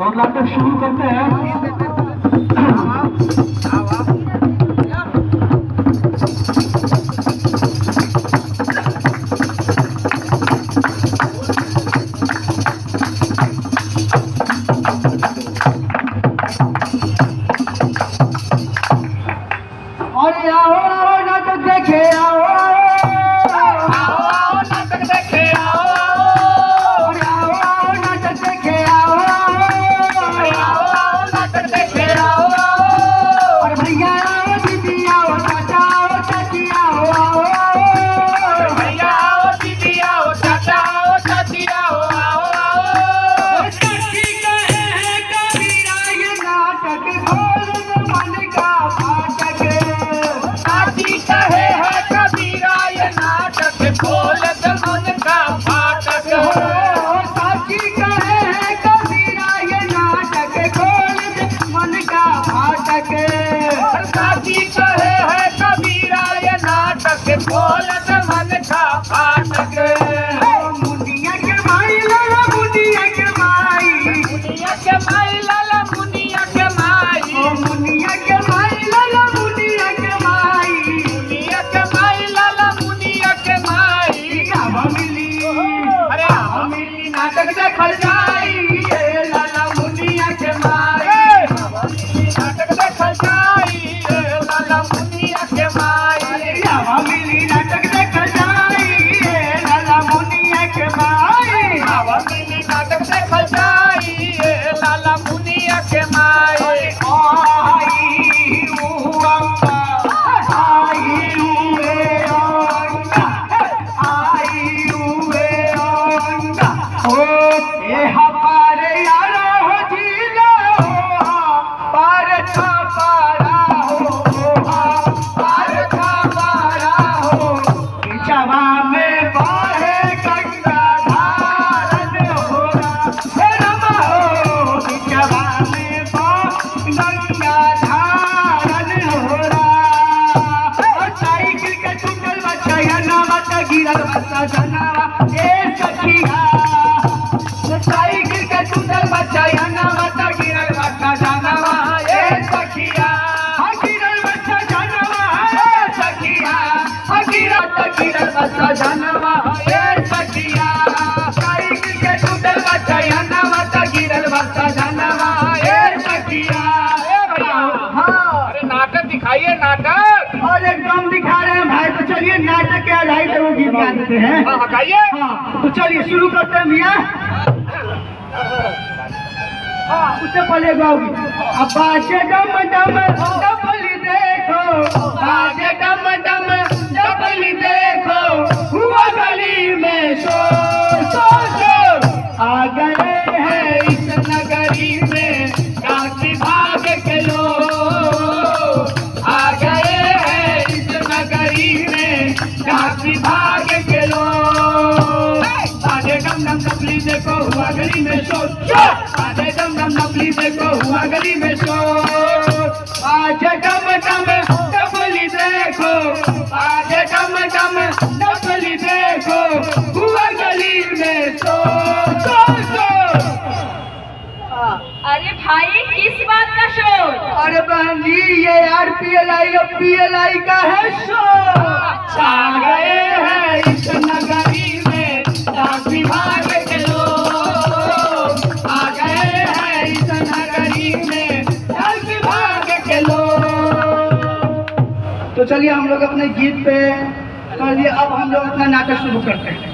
तो नाटक शुरू करते हैं। और आओ आओ नाटक देखे आओ दिखाइए नाटक। और एकदम दिखा रहे हैं भाई। तो चलिए नाटक के आधार पर वो गीत गा देते हैं। हाँ, तो चलिए शुरू करते हैं भैया। हाँ, उससे पहले गाओगी। अब बाजे डम डम डबली देखो, बाजे डम डम डबली देखो, हुआ गली में शोर शोर शोर, आ गए हैं इस नगरी में काशी भाग के लोग, आ गए हैं इस नगरी में काशी भाग के लोग। बाजे डम डम डबली देखो, हुआ गली में शोर शोर, बाजे डम डम डबली देखो, हुआ गली में शोर, बाजे डम डम डबली देखो, बाजे डम डम डबली देखो, हुआ गली में शोर शोर शोर। अरे भाई किस बात का शोर? अरे बहन जी ये यार PLI का है शोर। आ गए हैं इस नगरी में काशी भाग के लोग, आ गए हैं इस नगरी में काशी भाग के लोग। तो चलिए हम लोग अपने गीत पे कर लिए। अब हम लोग अपना नाटक शुरू करते हैं।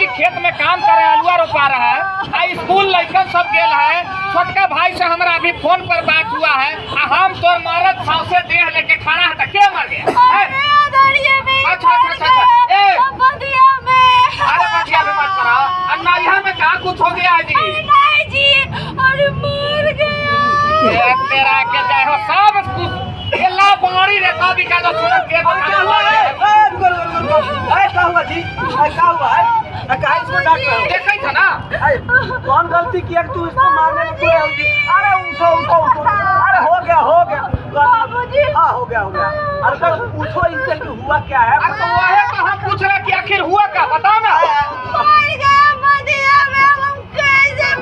खेत में काम करे, अलुआ रोपा रहा है, स्कूल लड़कन सब गेल है, छोटका भाई से हमारा अभी फोन पर बात हुआ है, हम तोर मरद सौसे देह लेके खड़ा है, तो क्या मर गया? निकाल दो सुन के क्या हुआ है? क्या हुआ जी? क्या हुआ है? कहा इसको डांट रहे हो? देखा ही था ना। कौन गलती किया कि तू इसको मारने में पूरे हो जी? अरे उठो उठो उठो। अरे हो गया हाँ हो गया अरे तो पूछो इनसे कि हुआ क्या है? अरे तो वह है तो हम पूछ रहे कि आखिर हुआ क्या बताओ ना।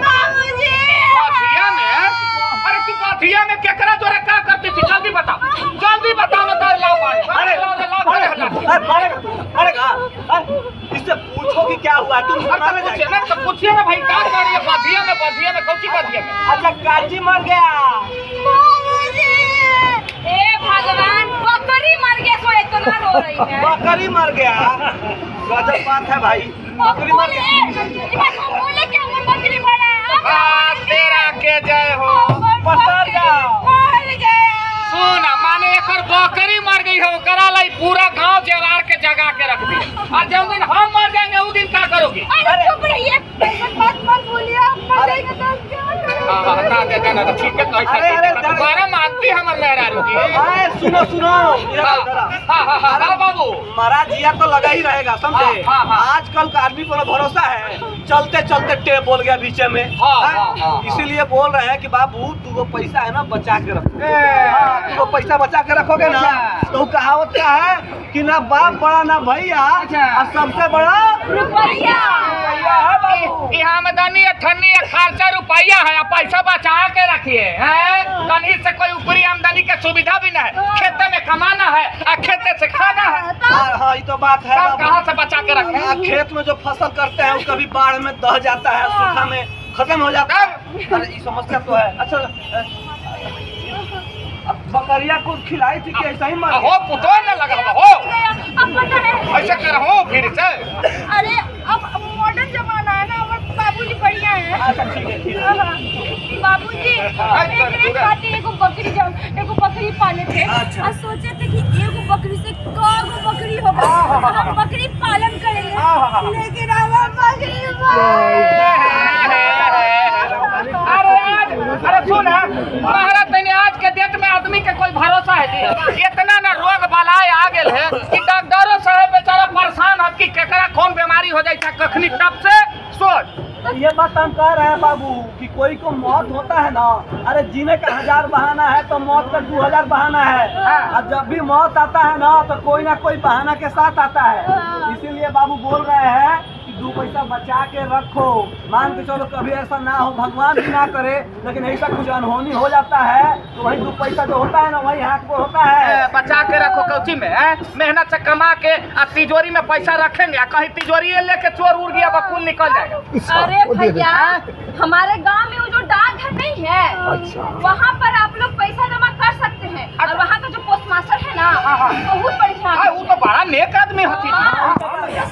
पाथिया में? अरे तू पाथिया में केकरा द्वारा क्या करती थी? जल्दी बताओ ना तो लाओ मारेगा इससे पूछो कि क्या हुआ है? तुम मारे जाएगा। तो पूछिए ना भाई क्या कर रही है पाथिया में कौची पाथिया में? अच्छा काजी मर गया। ए भगवान, बकरी मर गया सो इतना रो रही है। बकरी मर गया। गजब बात है भाई, बकरी मर गया। बोले क्या वो बकरी मरा है? तेरा के जय हो। पसर जाओ। मर गया। सुन माने एक बकरी मर गई हो करा लाई पूरा गांव जवार के जगा के रख दी। और जब दिन हम मर जाएंगे उस दिन क्या करोगे? अरे चुप रहिए, मत बोलिए, मर जाएंगे तो क्या करोगे? ना दे देना तो ठीक है। अरे, तुम्हारा मानती हमर मेहरारू की। अरे सुनो हाँ बाबू मरा जिया तो लगा ही रहेगा समझे। हाँ। आजकल का आदमी को भरोसा है, चलते चलते टेप बोल गया बीचे में। हाँ। इसीलिए बोल रहे हैं कि बाबू तू वो पैसा है ना बचा के रखो। तू वो पैसा बचा के रखोगे ना तो कहावत क्या है कि ना बाप बड़ा ना भैया और सबसे बड़ा रुपया है बाबू। यहाँ आमदनी अठन्नी खर्चा रुपया है, पैसा बचा के रखिए है। कहीं से कोई ऊपरी आमदनी की सुविधा भी नहीं है, खेते में कमाना है और खेते से खाना है। हाँ ये तो बात है बाबू। कहाँ से बचा के रखें? खेत में जो फसल करते हैं वो कभी बाढ़ में दह जाता है, सूखा में खत्म हो जाता है। अरे ये समस्या तो है। अच्छा अब बकरिया को खिलाई थी कि ऐसा ही मार हो पुतो न लगा हो अब पता है। ऐसे कर हो फिर से। अरे अब मॉडर्न जमाना है ना, और बाबूजी बढ़िया है। अच्छा ठीक है। बाबूजी एक खाती एगो बकरी पाले थे। अच्छा। और सोचे थे कि एगो बकरी से कगो बकरी होगा, हम बकरी पालन करेंगे। लेकिन हमारा बकरी अरे सुना महाराज तने आज के डेट में आदमी के कोई भरोसा है जी? इतना ना रोग बलाय आ गेल है कि डॉक्टरों साहब बेचारा परेशान है कि केकरा कौन बीमारी हो जाए कखनी तब से सोच। ये बात हम कह रहे हैं बाबू कि कोई को मौत होता है ना, अरे जीने का 1000 बहाना है तो मौत का 2000 बहाना है। और जब भी मौत आता है ना तो कोई ना कोई बहाना के साथ आता है। इसीलिए बाबू बोल रहे हैं कि 2 पैसा बचा के रखो। मान के चलो कभी ऐसा ना हो, भगवान भी ना करे, लेकिन ऐसा कुछ अनहोनी हो जाता है तो वही 2 पैसा जो होता है ना वही हाथ को होता है। बचा के रखो कौची में मेहनत से कमा के तिजोरी में पैसा रखेंगे, कहीं तिजोरी लेके चोर उड़ गया बकुल निकल जाएगा। अरे भैया, हमारे गांव में वो जो डाकघर नहीं है, वहाँ पर आप लोग पैसा जमा कर सकते हैं। और वहाँ का जो पोस्ट मास्टर है ना, बहुत बढ़िया। वो तो बड़ा नेक आदमी होती है।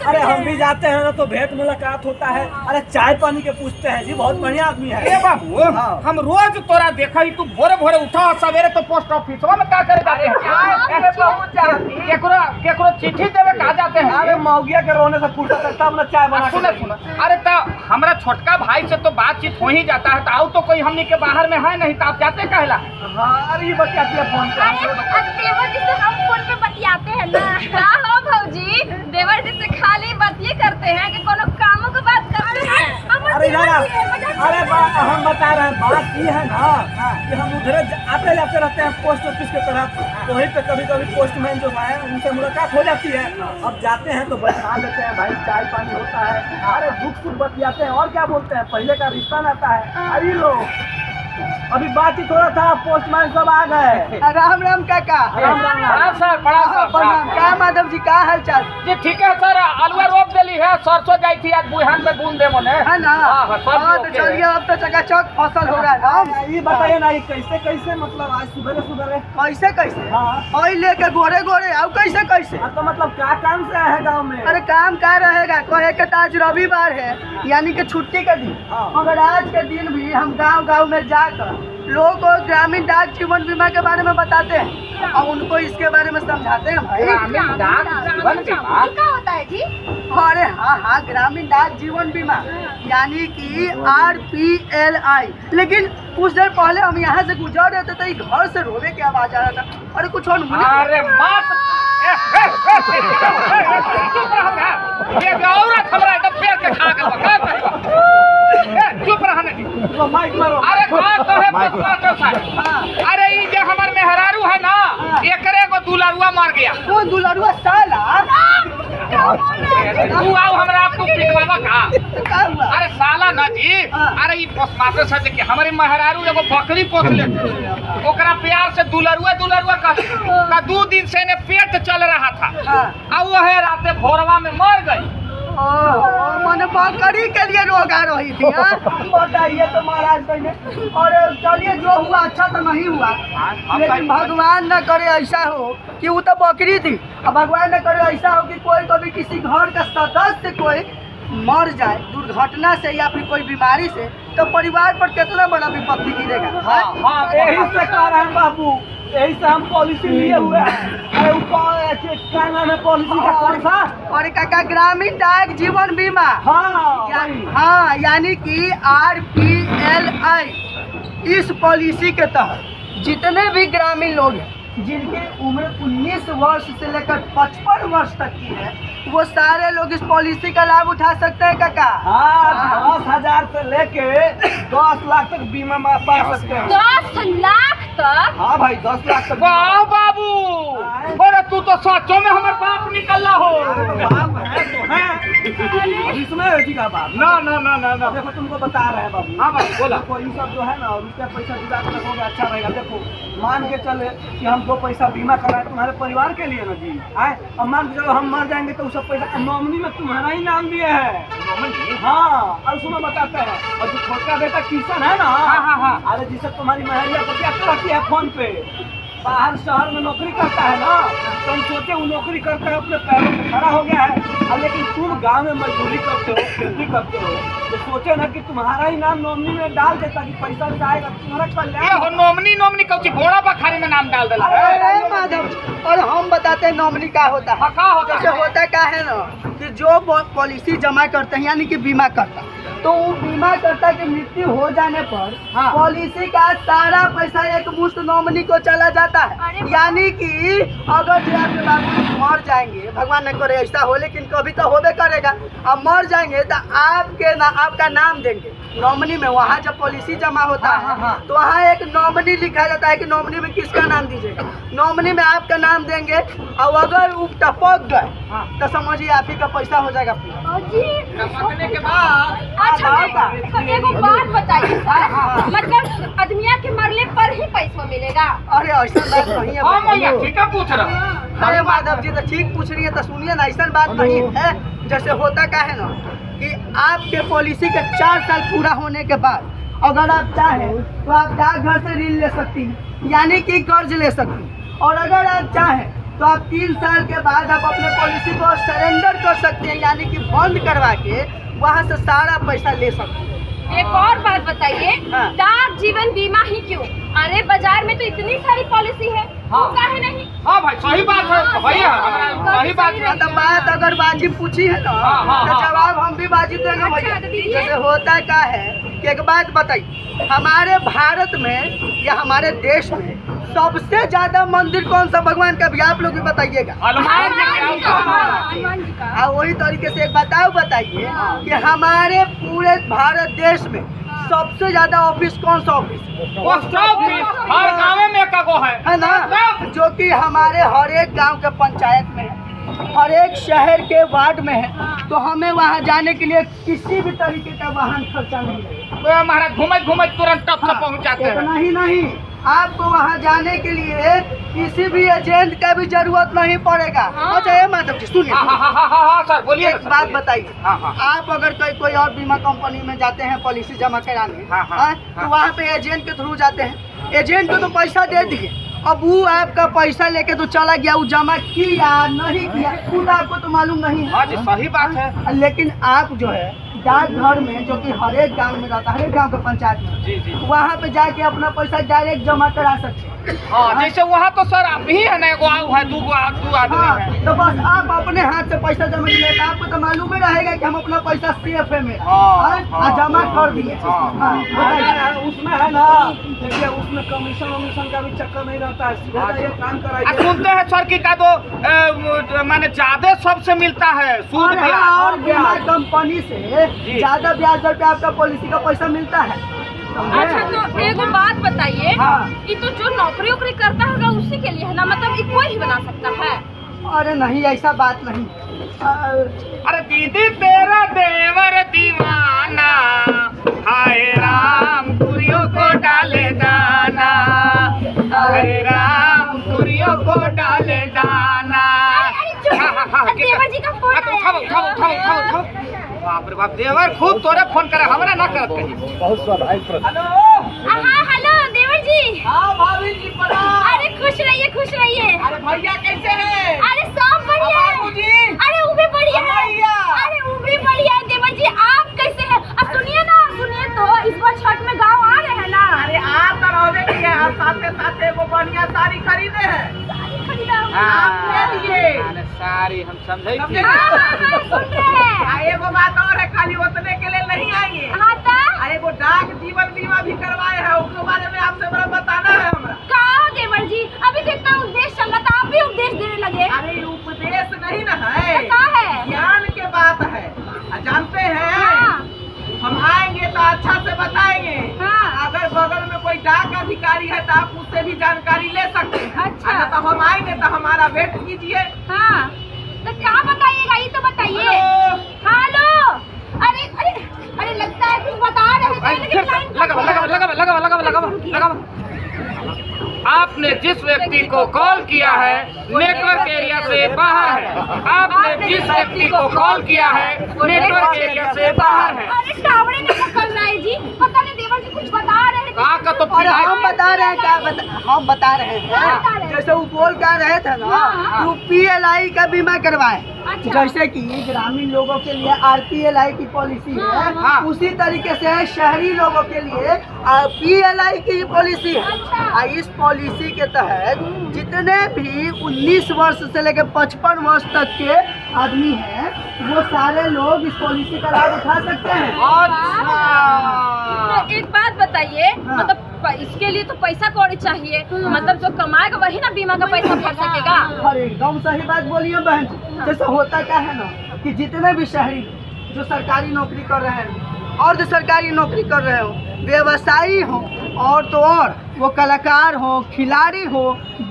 अरे हम भी जाते हैं ना तो भेंट मुलाकात होता है। अरे चाय पानी के पूछते हैं जी, बहुत बढ़िया आदमी है। ए बाबू हम रोज तोरा देखा ही तू भोरे भोरे उठा सवेरे तो पोस्ट ऑफिस में क्या करे जाते हैं? केकरो चिट्ठी देवे कहा जाते हैं। अरे मौगिया के रोने से फुर्सत है तब ना चाय बना के सुना अरे तो हमारा छोटका भाई से तो बातचीत हो ही जाता है, तो आओ तो कोई हमनी के बाहर में है नहीं तो आप जाते कहला। हाँ अरे ये बतियाती है फोन पे। अरे देवर जी से हम फोन पे बतियाते हैं ना। हाँ हो भौजी, देवर जी से खाली बतिये करते हैं कि कोनो कामों की बात करते हैं। अरे यार हम बता रहे हैं बात ये है ना कि हम उधर आते जाते रहते हैं पोस्ट ऑफिस के तरफ, तो वहीं पे कभी कभी पोस्टमैन जो है उनसे मुलाकात हो जाती है। अब जाते हैं तो बैठा लेते हैं भाई, चाय पानी होता है, अरे दुख सुख बतियाते हैं और क्या बोलते हैं, पहले का रिश्ता नाता है। अरे लोग अभी बातचीत हो रहा था, पोस्टमैन सब आ गए। राम राम काका। प्रणाम सर प्रणाम। क्या माधव जी का हाल चाल? जी ठीक है सर, आलूआ रोप देली है, सरसों जाई थी आज बुहान में बूंद दे मोने है ना? हाँ, सब तो चलिए अब तो चकाचक फसल हो रहा है ना। ये बताइए ना ये कैसे कैसे मतलब आज सुबह कैसे कैसे? हाँ और लेके गोरे गोरे आओ कैसे कैसे? तो मतलब क्या काम से आया है गाँव में? अरे काम क्या रहेगा, कहे के आज रविवार है यानी कि छुट्टी का दिन, मगर आज के दिन भी हम गांव गांव में जाकर लोगों को ग्रामीण डाक जीवन बीमा के बारे में बताते हैं और उनको इसके बारे में समझाते हैं। भाई ग्रामीण डाक जीवन बीमा क्या होता है जी? अरे हाँ ग्रामीण डाक जीवन बीमा यानी कि RPLI। लेकिन कुछ देर पहले हम यहाँ से गुजर रहे थे तो घर से रोवे की आवाज आ रहा था। अरे कुछ और अरे मत चुप रहो ना। ये औरत हमरा एकदम पेड़ के खा गल बा। का करबा? चुप रहने दी। तो माइक मारो। अरे का कहे पोस्टमास्टर साहब? अरे ई जे हमर मेहरारू है ना, एकरे को दुलरुआ मार गया। कौन दुलरुआ साला? तू आओ हमरा आपको पिटवावा का? क्या हुआ? अरे साला ना जी। अरे ई पोस्टमास्टर साहब के हमारे मेहरारू एगो बकरी पोस लेते, ओकरा प्यार से दुलरुआ दुलरुआ कहते। 2 दिन से ने पेट चल रहा था, अब वो है राते भोरवा में मर गई। मैंने बकरी के लिए रोगा रही थी। बताइए तो महाराज पहले। और चलिए जो हुआ अच्छा तो नहीं हुआ, लेकिन भगवान न करे ऐसा हो कि वो तो बकरी थी, अब भगवान न करे ऐसा हो कि कोई कभी किसी घर का सदस्य कोई मर जाए दुर्घटना से या फिर कोई बीमारी से, तो परिवार पर कितना बड़ा विपत्ति गिरेगा। यही से कह रहे हैं बाबू, यही से हम पॉलिसी लिए हुए हैं। अरे क्या नाम है पॉलिसी का? कौन सा? और काका ग्रामीण डाक जीवन बीमा। हाँ, यानी कि RPLI। इस पॉलिसी के तहत जितने भी ग्रामीण लोग हैं जिनकी उम्र 19 वर्ष से लेकर 55 वर्ष तक की है, वो सारे लोग इस पॉलिसी का लाभ उठा सकते हैं काका। हाँ, 10,000 से लेके 10 लाख तक बीमा पा सकते हैं। 10 लाख तक? हाँ भाई, 10 लाख तक। वाह बाबू, अरे तू तो सचो में हमारे बाप निकला हो। बाप है तो है, अब इसमें ऐसी का बात ना ना ना ना ना। देखो तुमको बता रहे हैं बाबू। हाँ बाबू बोला। देखो ये सब जो है ना, उसका पैसा जुटा के रखोगे अच्छा रहेगा। देखो मान के चले कि हम 2 पैसा बीमा कराए तुम्हारे परिवार के लिए ना जी, आए अब मान के चलो हम मर जाएंगे तो सब पैसा नॉमिनी में तुम्हारा ही नाम दिए है। हाँ, और सुनो बताते हैं। और जो छोटा बेटा किशन है ना, हाँ। अरे जिसे तुम्हारी महरिया को क्या करती है फोन पे, बाहर शहर में नौकरी करता है ना, तो हम सोचे वो नौकरी करता है, अपने पैरों पे खड़ा हो गया है। और लेकिन तुम गांव में मजदूरी करते हो, खेती करते हो, तो सोचे ना कि तुम्हारा ही नाम नॉमिनी में डाल दे ताकि पैसा जाएगा तुम्हारा कल्याण। ये हो नॉमिनी कौची घोड़ा बखारी में नाम डाल देला। अरे माधव, और हम बताते हैं नॉमिनी क्या होता है। का होता जैसे है? होता क्या है ना कि जो पॉलिसी जमा करते हैं यानी कि बीमा करता, तो वो बीमा करता की मृत्यु हो जाने पर पॉलिसी का सारा पैसा एक मुश्त नॉमिनी को चला जाता है। यानी कि अगर जो आपके बाबू मर जाएंगे, भगवान न करे ऐसा हो, लेकिन कभी तो होबे करेगा, अब मर जाएंगे तो आपका नाम देंगे नॉमिनी में। वहाँ जब पॉलिसी जमा होता है तो वहाँ एक नॉमिनी लिखा जाता है कि नॉमिनी में किसका नाम दीजिएगा। नॉमिनी में आपका नाम देंगे, और अगर वो टपक गए तो समझिए आप ही का पैसा हो जाएगा पूरा। टपकने के बाद अच्छा तो एगो बात बताइए सर, मतलब आदमिया के मरने पर ही पैसा मिलेगा? अरे ऐसा बात नहीं है। हाँ मैया ठीक है पूछ रहा। अरे माधव जी तो ठीक पूछ रही है, तो सुनिए ना, ऐसा बात नहीं है। जैसे होता क्या है ना कि आपके पॉलिसी के 4 साल पूरा होने के बाद अगर आप चाहें तो आप डाकघर से ऋण ले सकती हैं, यानी कि कर्ज ले सकती हैं। और अगर आप चाहें तो आप 3 साल के बाद आप अपने पॉलिसी को सरेंडर कर सकते हैं, यानी कि बंद करवा के वहाँ से सारा पैसा ले सकते हैं। एक और बात बताइए, हाँ। डाक जीवन बीमा ही क्यों? अरे बाजार में तो इतनी सारी पॉलिसी है, हाँ। वो काहे नहीं? हाँ भाई सही बात है भैया, सही बात है। तो बात अगर वाजिब पूछी है ना, हाँ, तो हाँ, जवाब हम भी वाजिब देंगे अच्छा, भैया। तो दीजिए। जैसे होता क्या है कि एक बात बताइए, हमारे भारत में या हमारे देश में सबसे ज्यादा मंदिर कौन सा भगवान का, भी आप लोग भी बताइएगा। हनुमान जी का। हनुमान जी का। और वही तरीके से एक बताइए कि हमारे पूरे भारत देश में सबसे ज्यादा ऑफिस कौन सा ऑफिस पोस्ट ऑफिस हर गाँव में एक गो है ना, जो कि हमारे हर एक गांव के पंचायत में है, हर एक शहर के वार्ड में है। तो हमें वहां जाने के लिए किसी भी तरीके का वाहन खर्चा नहीं है। महाराज घूमत तुरंत टप से पहुँच जाते हैं। इतना ही नहीं, आपको वहां जाने के लिए किसी भी एजेंट का भी जरूरत नहीं पड़ेगा। अच्छा ये माधव जी सुनिए, हाँ सर बोलिए। एक बात बताइए, हाँ। आप अगर कोई और बीमा कंपनी में जाते हैं पॉलिसी जमा कराने, हाँ। तो वहाँ पे एजेंट के थ्रू जाते हैं, एजेंट को तो पैसा दे दिए, अब वो आपका पैसा लेके तो चला गया, वो जमा किया नहीं किया खुद आपको तो मालूम नहीं है। हाँ जी सही बात है। लेकिन आप जो है डाकघर में जो कि हर एक गांव में रहता है, हर एक गांव के पंचायत में, जी जी। वहाँ पे जाके अपना पैसा डायरेक्ट जमा करा सकते हैं। हाँ, जैसे वहाँ तो सर आप ही है ना, एगो आऊ है, दू आदमी हाँ, है। तो बस आप अपने हाथ से पैसा जमा किए तो आपको तो मालूम ही रहेगा कि हम अपना पैसा सेफ है मेरा, हाँ, हाँ, जमा कर दिए। हाँ, हाँ, बताइए। उसमें है ना, देखिए उसमें कमीशन वमीशन का भी चक्कर नहीं रहता है, सीधा ये काम आ, कराइए। सुनते हैं सर की का तो माने ज्यादा सबसे मिलता है सूद और ब्याज। हाँ, और बीमा कंपनी से जी। ज्यादा ब्याज दर पे आपका पॉलिसी का पैसा मिलता है। समझे? अच्छा तो एगो बात बताइए, हाँ। ये तो जो नौकरी वोकरी करता होगा उसी के लिए है ना, मतलब ये कोई भी बना सकता है? अरे नहीं, ऐसा बात नहीं। अरे दीदी तेरा देवर दीवाना, हाय राम तुरियों को डाले दाना, हाय राम तुरियों को डाले दाना। देवर जी का फोन उठाओ। बाप रे बाप, देवर खूब तोरे फोन करे, हमरा ना करत कहीं। बहुत स्वाभाविक प्रश्न। हाँ हेलो देवर जी। हाँ भाभी जी प्रणाम। अरे खुश रहिए। अरे भैया कैसे हैं? अरे सब बढ़िया है। बाबूजी? अरे वो भी बढ़िया है। भैया? अरे वो भी बढ़िया है। देवर जी आप कैसे हैं? अब सुनिए तो इस बार छठ में गाँव आ रहे हैं ना। अरे आप तो रहने की है, और साथे वो बढ़िया साड़ी खरीदे हैं। साड़ी खरीदा हूँ। आपके लिए। अरे सारी हम समझे थी। हाँ, सुन रहे हैं। एगो बात और है, खाली उतने के लिए नहीं आएंगे। हाँ ता? एगो डाक जीवन बीमा भी करवाए हैं, उसके बारे में आपसे बड़ा बताना है हमरा। कहा देवर जी, अभी तो इतना उपदेश चल रहा था, आप भी उपदेश देने लगे। अरे उपदेश नहीं ना है, तो क्या है? ज्ञान के बात है। जानते हैं, हाँ। हम आएंगे तो अच्छा से बताएंगे। हाँ। अगर बगल में कोई डाक अधिकारी है तो आप उससे भी जानकारी ले सकते हैं। अच्छा। अगर तो हम आएंगे तो हमारा वेट कीजिए। हाँ, तो क्या बताइएगा ये तो बताइए। हेलो। अरे लगता है कुछ बता रहे थे लेकिन लाइन लगा। आपने जिस व्यक्ति को कॉल किया है नेटवर्क एरिया से बाहर है। आपने जिस व्यक्ति को कॉल किया है नेटवर्क एरिया से बाहर है। अरे टावर नहीं पकड़ रहा है जी, पता नहीं देवर जी कुछ बता रहे हैं। कहा का तो और हम बता रहे हैं क्या हम बता रहे क्या बता रहे हैं, हैं? जैसे वो बोल क्या रहे थे ना, हाँ। वो PLI का बीमा करवाए। अच्छा। जैसे कि ग्रामीण लोगों के लिए RPLI की पॉलिसी है, हाँ। उसी तरीके से शहरी लोगों के लिए PLI की पॉलिसी है। अच्छा। और इस पॉलिसी के तहत जितने भी 19 वर्ष से लेकर 55 वर्ष तक के आदमी हैं, वो सारे लोग इस पॉलिसी का लाभ उठा सकते हैं। अच्छा, तो एक बात बताइए, हाँ। मतलब इसके लिए तो पैसा कौड़ी चाहिए, मतलब जो कमाएगा वही ना बीमा का पैसा भर सकेगा। और एकदम सही बात बोलिए बहन। जैसे होता क्या है ना कि जितने भी शहरी जो सरकारी नौकरी कर रहे हैं और जो सरकारी नौकरी कर रहे हो, व्यवसायी हो और तो और वो कलाकार हो, खिलाड़ी हो,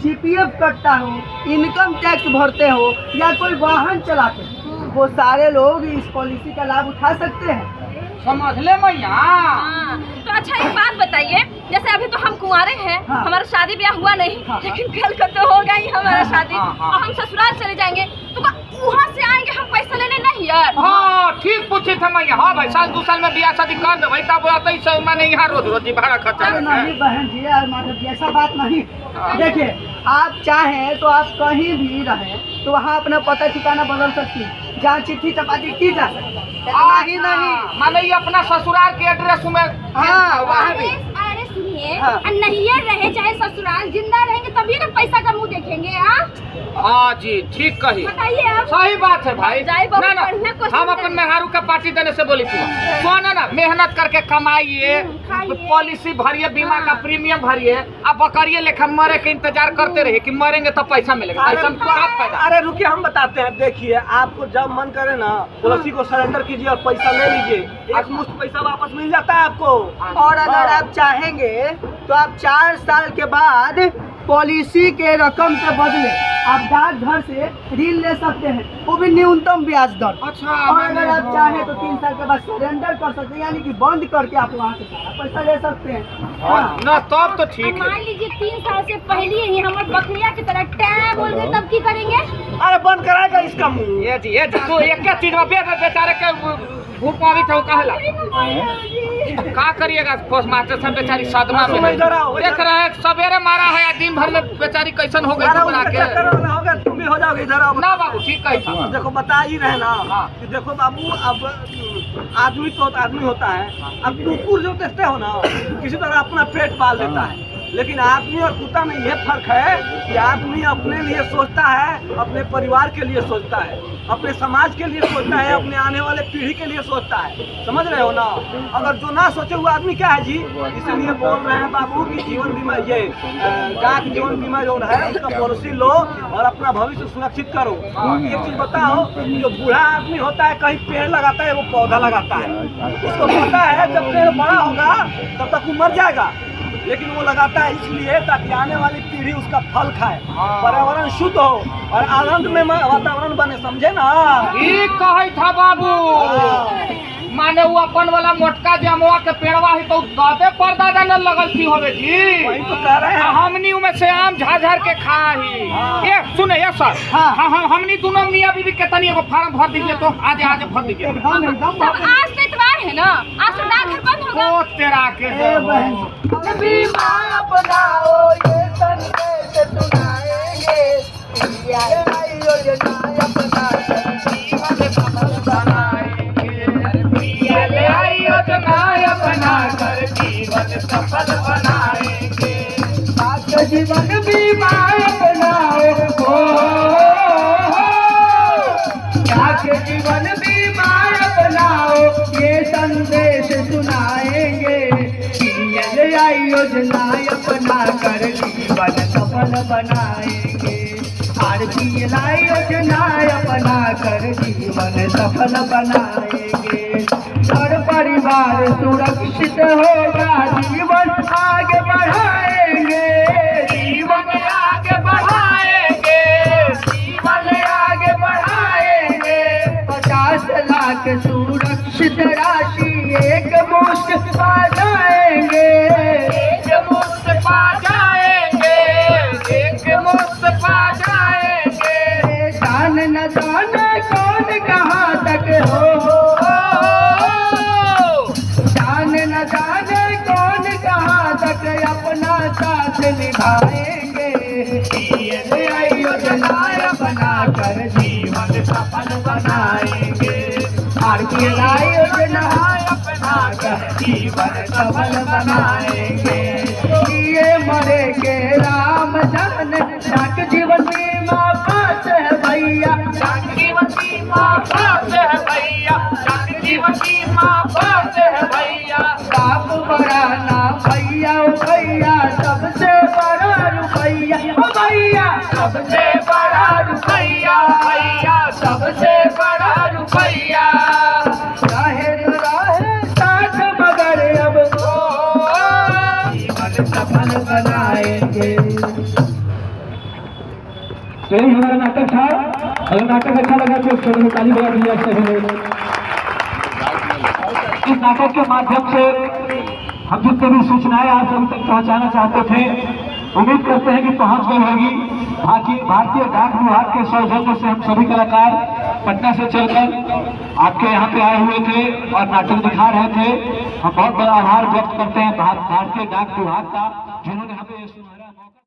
GPF कटता हो, इनकम टैक्स भरते हो या कोई वाहन चलाते हो, वो सारे लोग इस पॉलिसी का लाभ उठा सकते हैं। समझ ले मैया। हाँ, तो अच्छा एक बात बताइए, जैसे अभी तो हम कुंवारे हैं, हाँ। हमारा शादी ब्याह हुआ नहीं, हाँ। लेकिन कल को तो होगा ही हमारा शादी, हाँ, हाँ। और हम ससुराल चले जाएंगे, तो वहाँ से आएंगे हम पैसा लेने नहीं यार। हाँ ठीक पूछे थे मैया। हाँ भाई, साल 2 साल में बियाह शादी कर देवे तब आता ही मैंने यहाँ रोजी भाड़ा खर्चा अरे नहीं बहन जी यार, माधव जी ऐसा बात नहीं। देखिए, आप चाहें तो आप कहीं भी रहें तो वहाँ अपना पता ठिकाना बदल सकती है, जहाँ चिट्ठी चपाती की जा सकती है। नहीं माने ये अपना ससुराल के एड्रेस में। हाँ, वहाँ भी। अरे सुनिए, हाँ। नहीं रहे चाहे ससुराल, जिंदा रहेंगे तभी ना पैसा का मुंह देखेंगे। हाँ जी ठीक कही, बताइए आप। सही बात है भाई। जाए बहुत ना बढ़िया क्वेश्चन हम अपन करें। मेहरारू का पार्टी देने से बोली थी, सोना ना मेहनत करके कमाइए, खाइए। पॉलिसी भरिए, बीमा हाँ। का प्रीमियम भरिए, अब बकरिए लेखा मरे के इंतजार करते रहिए कि मरेंगे तो पैसा मिलेगा। पैसा में क्या फायदा। अरे रुकिए, हम बताते हैं। देखिए, आपको जब मन करे ना पॉलिसी को सरेंडर कीजिए और पैसा ले लीजिए, एक मुश्त पैसा वापस मिल जाता है आपको। और अगर आप चाहेंगे तो आप 4 साल के बाद पॉलिसी के रकम के बदले आप डाकघर से ऋण ले सकते हैं, वो भी न्यूनतम ब्याज दर। अच्छा, और अगर आप चाहें तो 3 साल के बाद सरेंडर कर सकते हैं, यानी कि बंद करके आप वहाँ से सारा पैसा ले सकते हैं। हाँ। ना तब तो ठीक है। मान लीजिए 3 साल से पहले ही हमारे बकरिया की तरह टैब बोल गए, तब की करेंगे? अरे बंद कराएगा इसका मुंह। ये जी तू एक चीज में बेचारे के भूख मावी था कहला का करिएगा। पोस्ट मास्टर सब बेचारी सदमा में है। देख रहे हैं सवेरे मारा है, दिन भर में बेचारी कैसन हो गई घबरा के। होगा, तुम भी हो जाओगे इधर आओ। ना बाबू ठीक कही था। देखो बता ही रहे ना हाँ। कि देखो बाबू अब आदमी तो आदमी होता है। अब कुकुर जो देखते हो ना किसी तरह अपना पेट पाल लेता है, लेकिन आदमी और कुत्ता में यह फर्क है कि आदमी अपने लिए सोचता है, अपने परिवार के लिए सोचता है, अपने समाज के लिए सोचता है, अपने आने वाले पीढ़ी के लिए सोचता है। समझ रहे हो ना? अगर जो ना सोचे हुआ आदमी क्या है जी, इसलिए बोल रहे हैं बाबू कि जीवन बीमा ये डाक जीवन बीमा जो है उसका पॉलिसी लो और अपना भविष्य सुरक्षित करो। एक चीज बताओ, जो बूढ़ा आदमी होता है कहीं पेड़ लगाता है, वो पौधा लगाता है, उसको पता है जब पेड़ बड़ा होगा तब तक वो मर जाएगा, लेकिन वो लगाता है इसलिए ताकि आने वाली पीढ़ी उसका फल खाए, पर्यावरण शुद्ध हो और आनंदमय वातावरण बने। समझे ना? ठीक कही था बाबू। माने वो अपन वाला मोटका जमुआ के पेड़वा ही तो दादे परदादा न लगल थी होवे जी। वही तो कह रहे हैं। हमनी में से आम झाझर के खाही। ये सुने ये सर, हाँ। हाँ हमनी दोनों मियाँ बीवी के तनी एगो फार्म भर दीजिए तो आज भर दीजिए। अब आज तो इतवार है ना, आज तो डाकघर बंद होगा। ओ तेरा के बीमा अपनाओ ये संदेश सुनाएंगे, ये योजना अपना जीवन सफल बनाएंगे। योजना अपना कर जीवन सफल बनाएंगे। आपका जीवन बीमा अपनाओ, आपके जीवन बीमा अपनाओ ये संदेश सुनाएंगे। योजना अपना कर जीवन सफल बनाएंगे। RPLI योजना अपना कर जीवन सफल बनाएंगे। घर परिवार सुरक्षित होगा, जीवन आगे बढ़ाएंगे, जीवन आगे बढ़ाएंगे, जीवन आगे बढ़ाएंगे। 50 लाख सुरक्षित राशि एक मुश्त पा जाएंगे, एक मुश्त पा जाएंगे, एक मुश्त पा जाएंगे। जान न जाने कौन कहाँ तक हो, जान न जाने कौन कहाँ तक अपना साथ निभाएंगे। योजना अपना कर जीवन सफल बनाएंगे। RPLI योजना अपना कर जीवन सफल बनाएंगे। ये मरे के राम जान, डाक जीवन बीमा पास है भैया, डाक जीवन बीमा पास है भैया, डाक जीवन बीमा पास है भैया। बाप बड़ा ना भैया, ओ भैया सबसे बड़ा रुपैया, ओ भैया सबसे बड़ा रुपैया, भैया सबसे बड़ा रुपैया। राहे साथ मगर अब जीवन सफल बनाएंगे। तो यही हमारा नाटक था। अगर नाटक अच्छा लगा तो छोटे में ताली बजा दीजिए सभी। इस नाटक के माध्यम से हम जितने भी सूचनाएं आप सभी तक पहुंचाना चाहते थे, उम्मीद करते हैं कि पहुंच गई होगी। भारतीय डाक विभाग के सौजन्य से हम सभी कलाकार पटना से चलकर आपके यहाँ पे आए हुए थे और नाटक दिखा रहे थे। हम बहुत बड़ा आभार व्यक्त करते हैं भारतीय डाक विभाग का।